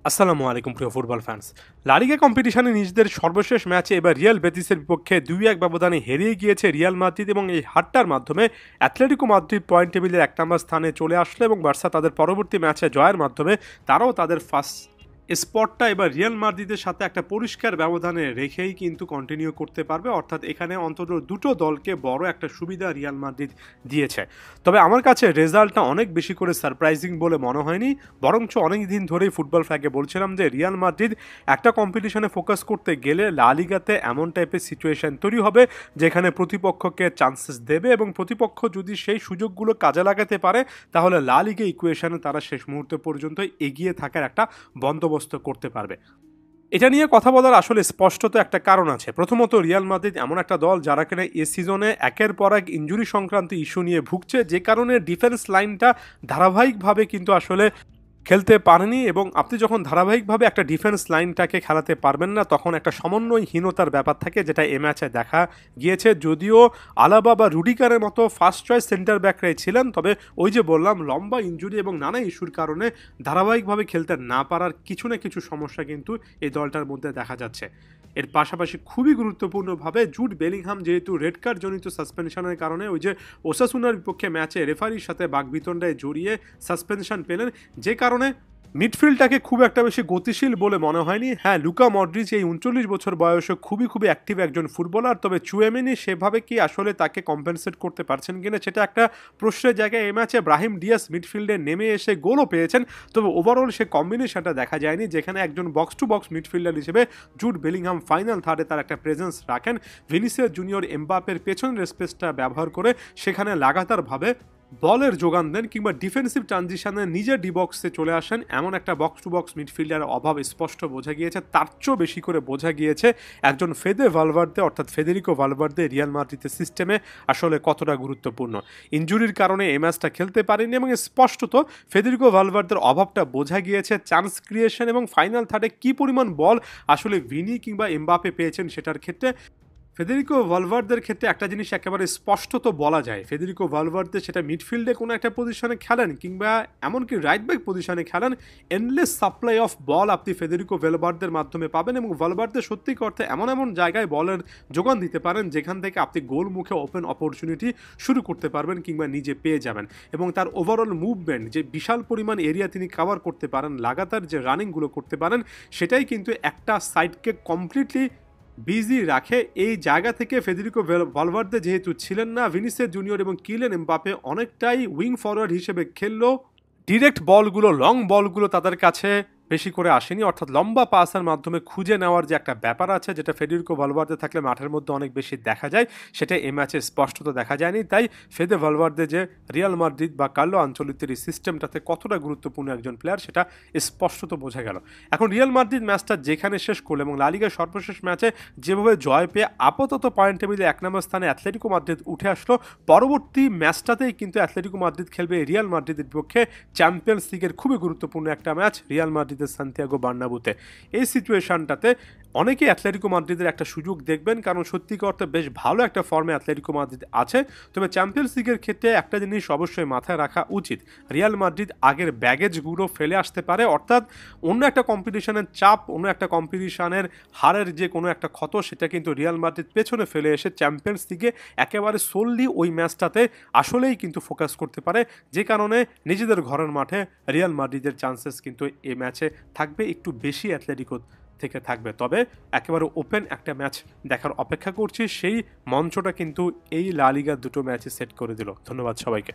আসসালামু আলাইকুম প্রিয় ফুটবল ফ্যান্স। লা লিগা কম্পিটিশনে নিজেদের সর্বশেষ ম্যাচে এবার রিয়াল বেতিসের বিপক্ষে ২-১ ব্যবধানে হেরিয়ে গিয়েছে রিয়াল মাদ্রিদ এবং এই হারটার মাধ্যমে অ্যাটলেটিকো মাদ্রিদ পয়েন্ট টেবিলের ১ নম্বর স্থানে চলে আসলো এবং বার্সা তাদের পরবর্তী ম্যাচে জয়ের মাধ্যমে তারাও তাদের ফার্স্ট স্পটটা এবার রিয়াল মাদ্রিদের সাথে একটা পরিষ্কার ব্যবধানে রেখেই কিন্তু কন্টিনিউ করতে পারবে, অর্থাৎ এখানে অন্তত দুটো দলকে বড় একটা সুবিধা রিয়াল মাদ্রিদ দিয়েছে। তবে আমার কাছে রেজাল্টটা অনেক বেশি করে সারপ্রাইজিং বলে মনে হয়নি, বরঞ্চ অনেক দিন ধরেই ফুটবল ফ্যাগে বলছিলাম যে রিয়াল মাদ্রিদ একটা কম্পিটিশনে ফোকাস করতে গেলে লা লিগাতে এমন টাইপের সিচুয়েশন তৈরি হবে যেখানে প্রতিপক্ষকে চান্সেস দেবে এবং প্রতিপক্ষ যদি সেই সুযোগগুলো কাজে লাগাতে পারে তাহলে লা লিগা ইকুয়েশনে তারা শেষ মুহূর্ত পর্যন্ত এগিয়ে থাকার একটা বন্দোবস্ত করতে পারবে। এটা নিয়ে কথা বলার আসলে স্পষ্টত একটা কারণ আছে। প্রথমত, রিয়াল মাদ্রিদ এমন একটা দল যারা কিনা এ সিজনে একের পর এক ইনজুরি সংক্রান্ত ইস্যু নিয়ে ভুগছে, যে কারণে ডিফেন্স লাইনটা ধারাবাহিকভাবে কিন্তু আসলে খেলতে পারেনি এবং আপনি যখন ধারাবাহিকভাবে একটা ডিফেন্স লাইনটাকে খেলাতে পারবেন না তখন একটা সমন্বয়হীনতার ব্যাপার থাকে, যেটা এ ম্যাচে দেখা গিয়েছে। যদিও আলাবা বা রুডিকারের মতো ফার্স্ট চয়েস সেন্টার ব্যাকরাই ছিলেন, তবে ওই যে বললাম লম্বা ইনজুরি এবং নানা ইস্যুর কারণে ধারাবাহিকভাবে খেলতে না পারার কিছু না কিছু সমস্যা কিন্তু এই দলটার মধ্যে দেখা যাচ্ছে। এর পাশাপাশি খুবই গুরুত্বপূর্ণভাবে জুড বেলিংহাম যেহেতু রেড কার্ড জনিত সাসপেনশনের কারণে ওই যে ওসাসুনার বিপক্ষে ম্যাচে রেফারির সাথে বাগবিতণ্ডায় জড়িয়ে সাসপেনশন পেলেন, যে কারণে মিডফিল্ডটাকে খুব একটা বেশি গতিশীল বলে মনে হয়নি। হ্যাঁ, লুকা মডরিচ এই ৩৯ বছর বয়সে খুবই অ্যাক্টিভ একজন ফুটবলার, তবে চুয়েমেনি সেভাবে কি আসলে তাকে কম্পেনসেট করতে পারছেন কিনা সেটা একটা প্রশ্নের জায়গায়। এই ম্যাচে ব্রাহিম ডিয়াস মিডফিল্ডে নেমে এসে গোলও পেয়েছেন, তবে ওভারঅল সে কম্বিনেশনটা দেখা যায়নি যেখানে একজন বক্স টু বক্স মিডফিল্ডার হিসেবে জুড বেলিংহাম ফাইনাল থার্ডে তার একটা প্রেজেন্স রাখেন। ভিনিসিয়াস জুনিয়র এমবাপের পেছনের স্পেসটা ব্যবহার করে সেখানে লাগাতারভাবে বলের যোগান দেন কিংবা ডিফেন্সিভ ট্রানজিশনে নিজের ডিবক্সে চলে আসেন। এমন একটা বক্স টু বক্স মিডফিল্ডারের অভাব স্পষ্ট বোঝা গিয়েছে, তার চেয়েও বেশি করে বোঝা গিয়েছে একজন ফেদে ভালভার্দে অর্থাৎ ফেদেরিকো ভালভার্দে রিয়াল মাদ্রিদের সিস্টেমে আসলে কতটা গুরুত্বপূর্ণ। ইনজুরির কারণে এই ম্যাচটা খেলতে পারেনি এবং স্পষ্টত ফেদেরিকো ভালভার্দের অভাবটা বোঝা গিয়েছে চান্স ক্রিয়েশন এবং ফাইনাল থার্ডে কী পরিমাণ বল আসলে ভিনি কিংবা এমবাপে পেয়েছেন সেটার ক্ষেত্রে। ফেদেরিকো ভালভার্দের ক্ষেত্রে একটা জিনিস একেবারে স্পষ্টত বলা যায়, ফেদেরিকো ভালভার্দে সেটা মিডফিল্ডে কোনো একটা পজিশনে খেলেন কিংবা এমনকি রাইট ব্যাক পজিশনে খেলেন, এন্ডলেস সাপ্লাই অফ বল আপনি ফেদেরিকো ভালভার্দের মাধ্যমে পাবেন এবং ভালভার্দে সত্যিক অর্থে এমন জায়গায় বলের যোগান দিতে পারেন যেখান থেকে আপনি গোল মুখে ওপেন অপরচুনিটি শুরু করতে পারবেন কিংবা নিজে পেয়ে যাবেন। এবং তার ওভারঅল মুভমেন্ট, যে বিশাল পরিমাণ এরিয়া তিনি কভার করতে পারেন, লাগাতার যে রানিংগুলো করতে পারেন, সেটাই কিন্তু একটা সাইডকে কমপ্লিটলি বিজি রাখে। এই জায়গা থেকে ফেদেরিকো ভালভার্দে যেহেতু ছিলেন না, ভিনিসিয়াস জুনিয়র এবং কিলিয়ান এমবাপে অনেকটাই উইং ফরওয়ার্ড হিসেবে খেললো। ডিরেক্ট বলগুলো, লং বলগুলো তাদের কাছে বেশি করে আসেনি, অর্থাৎ লম্বা পাসের মাধ্যমে খুঁজে নেওয়ার যে একটা ব্যাপার আছে যেটা ফেদেরিকো ভালভার্দে থাকলে মাঠের মধ্যে অনেক বেশি দেখা যায়, সেটা এই ম্যাচে স্পষ্টত দেখা যায়নি। তাই ফেদে ভালভার্দে যে রিয়াল মাদ্রিদ বা কার্লো আনচেলত্তির এই সিস্টেমটাতে কতটা গুরুত্বপূর্ণ একজন প্লেয়ার সেটা স্পষ্টত বোঝা গেল। এখন রিয়াল মাদ্রিদ ম্যাচটা যেখানে শেষ করলো এবং লা লিগার সর্বশেষ ম্যাচে যেভাবে জয় পেয়ে আপাতত পয়েন্ট টেবিলে ১ নম্বর স্থানে অ্যাটলেটিকো মাদ্রিদ উঠে আসলো, পরবর্তী ম্যাচটাতেই কিন্তু অ্যাটলেটিকো মাদ্রিদ খেলবে রিয়াল মাদ্রিদের বিপক্ষে চ্যাম্পিয়ন্স লিগের খুবই গুরুত্বপূর্ণ একটা ম্যাচ রিয়াল মাদ্রিদের সান্তিয়াগো বার্নাব্যুতে। এই সিচুয়েশনটাতে অনেকেই অ্যাটলেটিকো মাদ্রিদের একটা সুযোগ দেখবেন, কারণ সত্যিকার অর্থে বেশ ভালো একটা ফর্মে অ্যাটলেটিকো মাদ্রিদ আছে। তবে চ্যাম্পিয়ন্স লিগের ক্ষেত্রে একটা জিনিস অবশ্যই মাথায় রাখা উচিত, রিয়াল মাদ্রিদ আগের ব্যাগেজগুলো ফেলে আসতে পারে, অর্থাৎ অন্য একটা কম্পিটিশনের চাপ, অন্য একটা কম্পিটিশনের হারের যে কোনো একটা ক্ষত, সেটা কিন্তু রিয়াল মাদ্রিদ পেছনে ফেলে এসে চ্যাম্পিয়ন্স লিগে একেবারে সোললি ওই ম্যাচটাতে আসলেই কিন্তু ফোকাস করতে পারে, যে কারণে নিজেদের ঘরের মাঠে রিয়াল মাদ্রিদের চান্সেস কিন্তু এই ম্যাচে থাকবে একটু বেশি অ্যাটলেটিকো থেকে থাকবে। তবে একেবারে ওপেন একটা ম্যাচ দেখার অপেক্ষা করছি, সেই মঞ্চটা কিন্তু এই লা লিগার দুটো ম্যাচে সেট করে দিল। ধন্যবাদ সবাইকে।